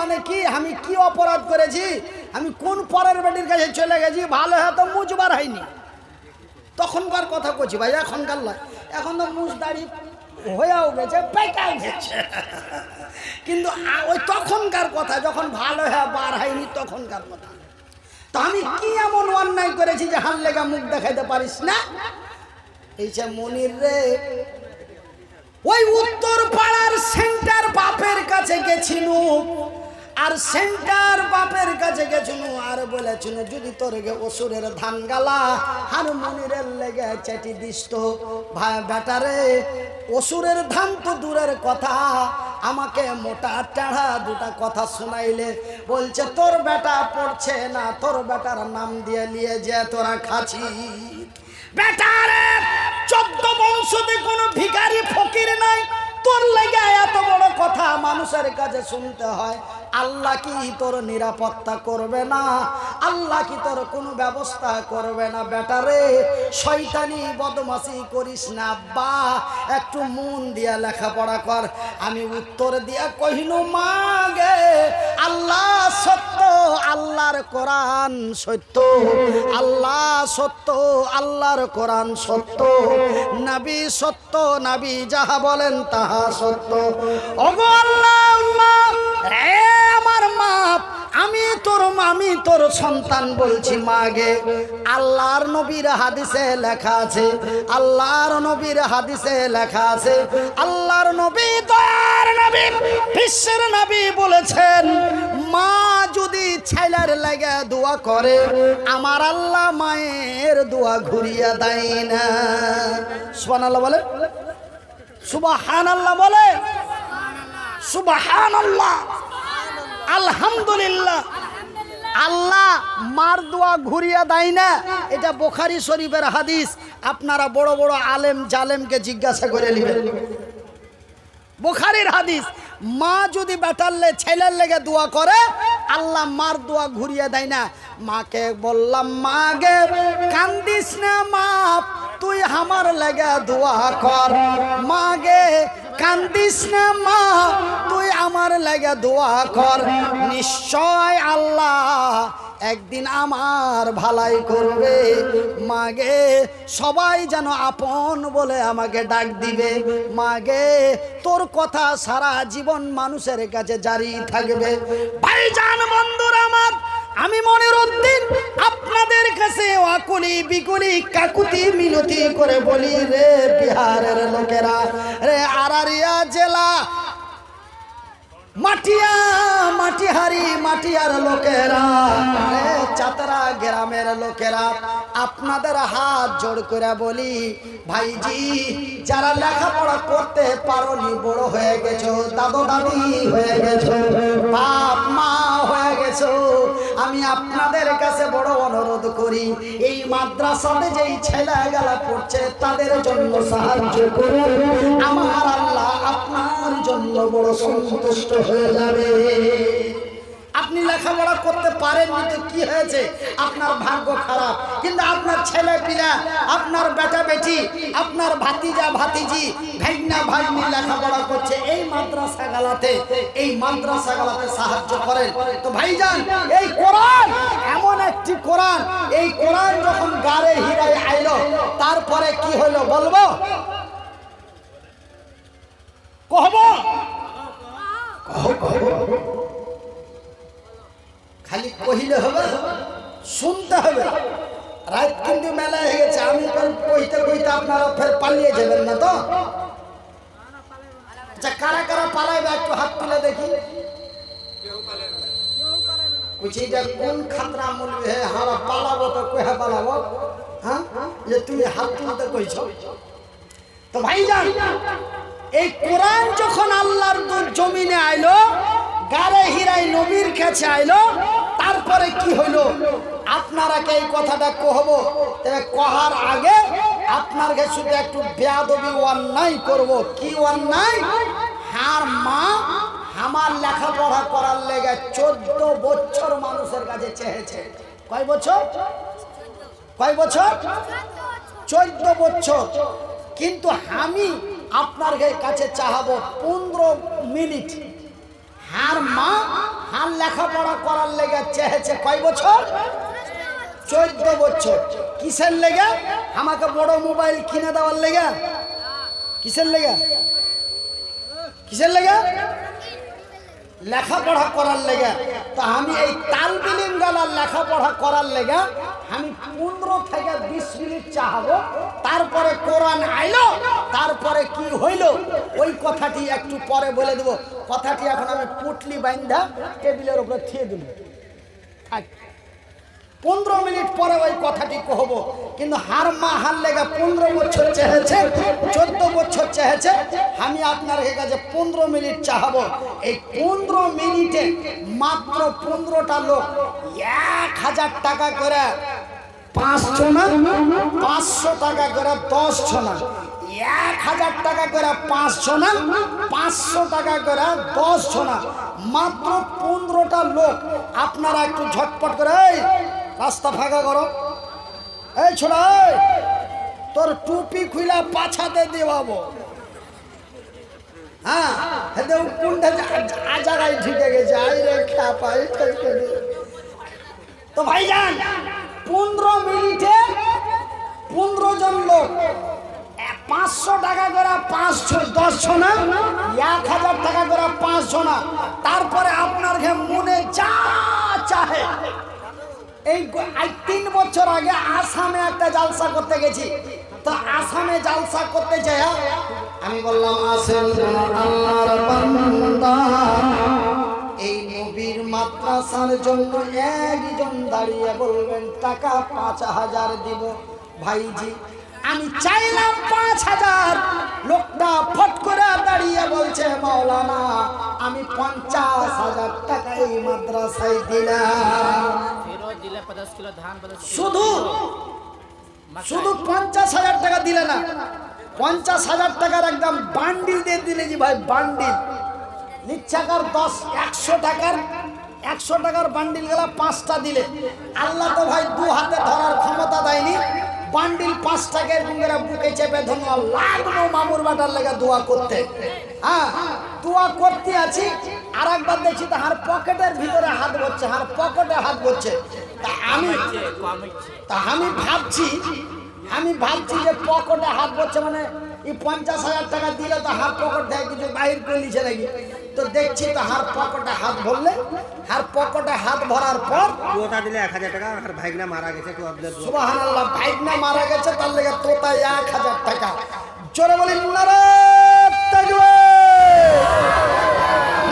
মানে কি, আমি কি অপরাধ করেছি, আমি কোন পরের বেটির কাছে চলে গেছি, ভালো হয়তো মুজবার হয়নি। তখনকার কথা করছি ভাই, এখনকার নয়। এখন তো মুজ দাড়ি হয়েও গেছে, পেটাও গেছে, কিন্তু ওই তখনকার কথা, যখন ভালো হয়ে বার হয়নি তখনকার কথা। তো আমি কি এমন অন্যায় করেছি যে হার লেগা মুখ দেখাইতে পারিস না? এই যে মনির রে, ওই উত্তর পাড়ার সেন্টার বাপের কাছে গেছিল, আর সেন্টার বাপের কাছে গেছিল আর বলেছিল যদি তোর গে অসুরের ধান গালা আর মনিরের লেগে চেটি দিস তো ভাই বেটারে, অসুরের ধান তো দূরের কথা, আমাকে মোটা টেढ़া দুটা কথা শোনাইলে বলছে তোর বেটা পড়ছে না, তোর বেটার নাম দিয়ে নিয়ে যে তোরা খাচ্ছি। বেটারে 14 বংশতে কোনো ভিখারি ফকির নাই, তোর লেগে এত বড় কথা মানুষের কাছে শুনতে হয়। আল্লাহ কি তোর নিরাপত্তা করবে না? আল্লাহ কি তোর কোনো ব্যবস্থা করবে না? বেটারে শয়তানি বদমাশি করিস না আব্বা, একটু মন দিয়া লেখাপড়া কর। আমি উত্তর দিয়া কহিনু মা গে, আল্লাহ সত্য, আল্লাহর কোরআন সত্য, আল্লাহ সত্য, আল্লাহর কোরআন সত্য, নবী সত্য, নবী যাহা বলেন তাহা সত্য। ওগো আল্লাহ, মা হে আমার মা, আমি তোর সন্তান বলছি মা গে, আল্লাহর নবীর হাদিসে লেখা আছে, আল্লাহর নবীর হাদিসে লেখা আছে, আল্লাহর নবী দয়ার নবী বিশ্বের নবী বলেছেন মা যদি ছেলের লাগে দোয়া করে আমার আল্লাহ মায়ের দোয়া ঘুরিয়ে দেয় না। সুবহানাল্লাহ বলে, সুবহানাল্লাহ বলে, সুবহানাল্লাহ, আলহামদুলিল্লাহ। আল্লাহ মার দোয়া ঘুরিয়ে দেয় না, এটা বুখারী শরীফের হাদিস। আপনারা বড় বড় আলেম জালেমকে জিজ্ঞাসা করে নেবেন, বুখারীর হাদিস। মা যদি বেটারলে ছেলের লেগে দোয়া করে আল্লাহ মার দোয়া ঘুরিয়ে দেয় না। মাকে বললাম মা গে কান্দিস না মা, তুই আমার লেগে দোয়া কর। মা গে কান্দিস না মা, তুই আমার লেগে দোয়া কর, নিশ্চয় আল্লাহ একদিন আমার ভালাই করবে। মাগে সবাই যেন আপন বলে আমাকে ডাক দিবে। মাগে তোর কথা সারা জীবন মানুষের কাছে জারি থাকবে। ভাইজান বন্ধুরা আমার, আমি মনিরউদ্দিন আপনাদের কাছে আকুলি বিকুলি কাকুতি মিনতি করে বলি রে বিহারের লোকেরা, রে আরারিয়া জেলা মাটিয়া মাটিহারি মাটিয়ার লোকেরা, চাতরা গ্রামের লোকেরা, আপনাদের হাত জোড় করে বলি ভাইজি, যারা লেখাপড়া করতে পারোনি, বড় হয়ে গেছো, দাদু দাদি হয়ে গেছো, বাপ মা হয়ে গেছো, আমি আপনাদের কাছে বড় অনুরোধ করি এই মাদ্রাসাতে যেই ছেলেগুলা পড়ছে তাদের জন্য সাহায্য করুন। আমার আল্লাহ আপনার জন্য বড় সন্তুষ্ট হয়ে যাবে। আপনি লেখাপড়া করতে পারেননি তো কি হয়েছে, আপনার ভাগ্য খারাপ, কিন্তু আপনার ছেলে পিলা, আপনার বেটা বেটি, আপনার ভাতিজা ভাতিজি, ভাইনা ভাইনি লেখাপড়া করছে এই মাদ্রাসাগুলোতে, এই মাদ্রাসাগুলোতে সাহায্য করেন। তো ভাইজান এই কোরআন এমন একটি কোরআন, এই কোরআন যখন গারে হিরায় আইলো তারপরে কি হলো বলবো, কহবো খালি কহিলে হবে, শুনতে হবে। রাত কিন্তু মেলা হয়ে গেছে, আমি কইতে কইতে আপনারা ফের পালিয়ে যাবেন না তো? আচ্ছা কারা কারা পালাইবে একটু হাত তুলে দেখি। এটা কোন খাতরা মূল্য হে, হারা পালাবো তো কোহা পালাবো, হ্যাঁ যে তুমি হাত তুলতে কইছ। তো ভাইজান এই কোরআন যখন আল্লাহর জমিনে আইলো, গারে হিরাই নবীর কাছে আইলো, তারপরে কি হইলো আপনারা কে এই কথাটা কহবো। তবে কহার আগে আপনার কাছে শুধু একটু বেয়াদবি অন্যায় করব। কি অন্যায়? হার মা আমার লেখাপড়া করার লেগে 14 বছর মানুষের কাছে চেয়েছে। কয় বছর? কয় বছর? 14 বছর। কিন্তু আমি আপনার কাছে চাহাবো 15 মিনিট। হার মা হার লেখাপড়া করার লেগে চেয়েছে কয় বছর? 14 বছর। কিসের লেগে? আমাকে বড় মোবাইল কিনে দেওয়ার লেগে। কিসের লেগে? কিসের লেগে? লেখাপড়া করার লেগে। তো আমি এই তালবিলিম গালার লেখাপড়া করার লেগে আমি 15 থেকে 20 মিনিট চাহাবো, তারপরে কোরআন আইলো, তারপরে কি হইল ওই কথাটি একটু পরে বলে দেব। কথাটি এখন আমি পুটলি বান্ধা টেবিলের উপরে থিয়ে দেব। 15 মিনিট পরে ওই কথাটি কহব। কিন্তু হার মা হার লেগে 15 বছর চেয়েছে, 14 বছর চেয়েছে। আমি আপনার কাছে 15 মিনিট চাহাবো। এই 15 মিনিটে মাত্র 15টা লোক 1000 টাকা করে 5 জনা, 500 টাকা করে 10 জনা, 1000 টাকা করে 5 জনা, 500 টাকা করে 10 জনা, মাত্র 15টা লোক। আপনারা একটু ঝটপট করে রাস্তা ফাঁকা করো। এই ছোড়া, তোর টুপি খুইলা পাছাতে দেওয়াবো। হ্যাঁ, কোনটা জায়গায় ঢুকে গেছে। তো ভাইজান 15 মিনিটে 15 জন লোক 500 টাকা করে 10 জনা, 1000 টাকা করে 5 জনা। তারপরে আপনার মনে যা চাহে। এই 3 বছর আগে আসামে একটা জালসা করতে গেছি। তো আসামে জালসা করতে যাই আমি বললাম, আসেন আল্লাহর বান্দা, এই নবীর মাদ্রাসার জন্য একজন দাঁড়িয়ে বলবেন টাকা 5000 দিব। ভাইজি আমি চাইলাম 5000। লোকটা ফট করে দাঁড়িয়ে বলছে, মাওলানা আমি 50,000 টাকা এই মাদ্রাসায় দিলাম। শুধু 50,000 টাকা দিলে না, 50,000 টাকার একদম বান্ডিল দিয়ে দিলে। জি ভাই, বান্ডিল নিচ্ছাকার 100 টাকার বান্ডিল গেলা 5টা দিলে। আল্লাহ তো ভাই 2 হাতে ধরার ক্ষমতা দেয়নি। বান্ডিল 5 টাকার গুঙ্গেরা বুকে চেপে ধরো, লাগলো মামুর বাটার লেগে দোয়া করতে। হ্যাঁ, দোয়া করতে আছি। আর একবার দেখছি তাহার পকেটের ভিতরে হাত ভরছে, হার পকেটে হাত ভরছে। তা আমি ভাবছি যে পকেটে হাত ভরছে মানে এই 50,000 টাকা দিলে তো হার পকেট থেকে কিছু বাহির করে নিচ্ছে নাকি। তো দেখছি তো হার পকেটে হাত ভরলে, হার পকেটে হাত ভরার পর তোতা দিলে 1000 টাকা। আর ভাইগনা মারা গেছে, সুবহানাল্লাহ, ভাইগনা মারা গেছে, তার লেগে তোতা 1000 টাকা। জোরে বলি নারে তাকবীর,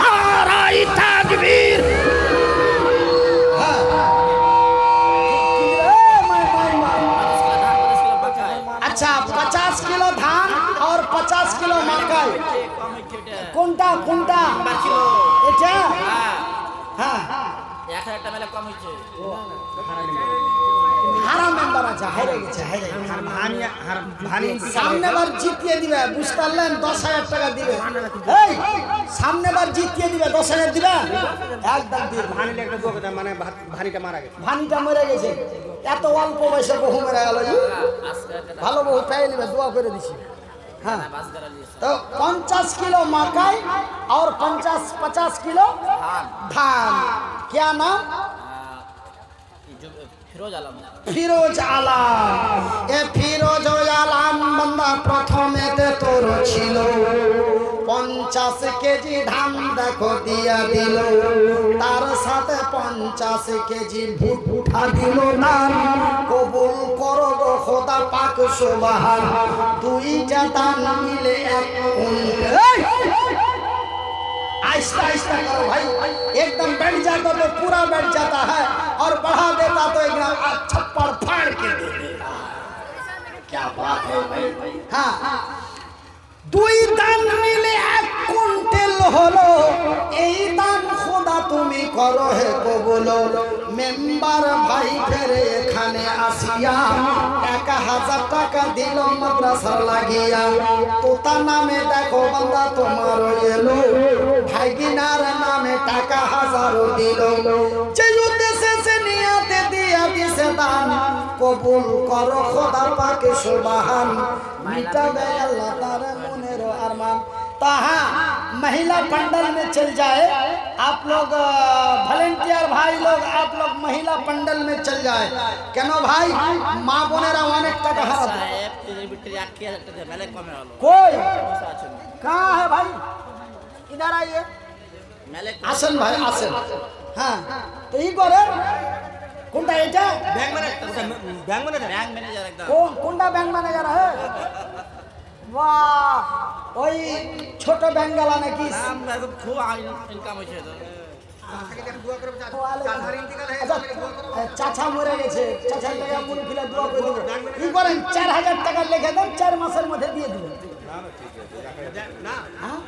নারে তাকবীর। अच्छा 50 किलो धान और 50 किलो मकई। কোনটা কোনটা? এটা হ্যাঁ 1000 টাকা কম হইছে। হারাম মেম্বার আছে, হারে গেছে। সামনে বার জিতিয়ে দিবে, বুঝতে পারলেন? 10,000 টাকা দিবে। এই সামনে বার জিতিয়ে দিবে, 10,000 দিবে একদম দিবে। ভানিলে একটা দোয়া কথা, মানে ভানিটা মারা গেছে। ভানিটা মরে গেছে। এত অল্প বয়সে বহু মেরে গেল। ভালো বহু পেয়ে নিবে, দোয়া করে দিছি। हाँ, तो 50 किलो मकई और 50 किलो धान। क्या नाम? फिरोज आलम। ए फिरोज आलम बंदा प्रथमेते तोर छिलो 50 केजी धान देखो दिया दिलो, तार साथे 50 केजी भुट्टा दिलो दान। कबूल करो गो खुदा पाक सुबहान, दुईटा दान मिले एक कुंटल। आहिस्ता आहिस्ता करो भाई, एकदम बैठ जाता तो पूरा बैठ जाता है, और बढ़ा देता तो एकदम छप्पड़ फाड़ के दे देगा। क्या बात है भाई। हाँ, দুই দান মিলে 1 কুইন্টাল হলো, এই দান খোদা তুমি করো হে কবুল। মেম্বার ভাই ফেরে এখানে আসিয়া 1000 টাকা দিল মাদ্রাসার লাগিয়া। তোতা নামে দেখো বান্দা তোমার এলো, ভাগিনার নামে টাকা 1000 দিল। যে উদ্দেশ্যে সে নিয়াতে দিয়া দিছে দান, কবুল করো খোদা পাকে সুবহান, মিটাবে আল্লাহ তার মনের अरमान। तो हाँ, महिला पंडल में चल जाए आप लोग वॉलेंटियर भाई लोग आप लोग महिला पंडल में चल जाए কেন ভাই মা বোনেরা অনেক টাকা হারাবে সাহেব তিরিশ বিট্টি 8000 টাকা মেলে কমে হলো কই বসে আছেন कहाँ है भाई इधर आइए মেলে আসেন ভাই আসেন হ্যাঁ তো ই করে কোনটা এটা bank manager bank manager bank manager একদম কোনটা ব্যাংক ম্যানেজার है वाह ওই ছোট ব্যাংকওয়ালা নাকি নাম একদম খুব ইনকাম হয়েছে তো আচ্ছা, চাচা মরে গেছে চাচার টাকা মুড়ি ফিলে দোয়া করে দেবো ই করেন 4000 টাকা লিখে দেন 4 মাসের মধ্যে দিয়ে দিবেন না হ্যাঁ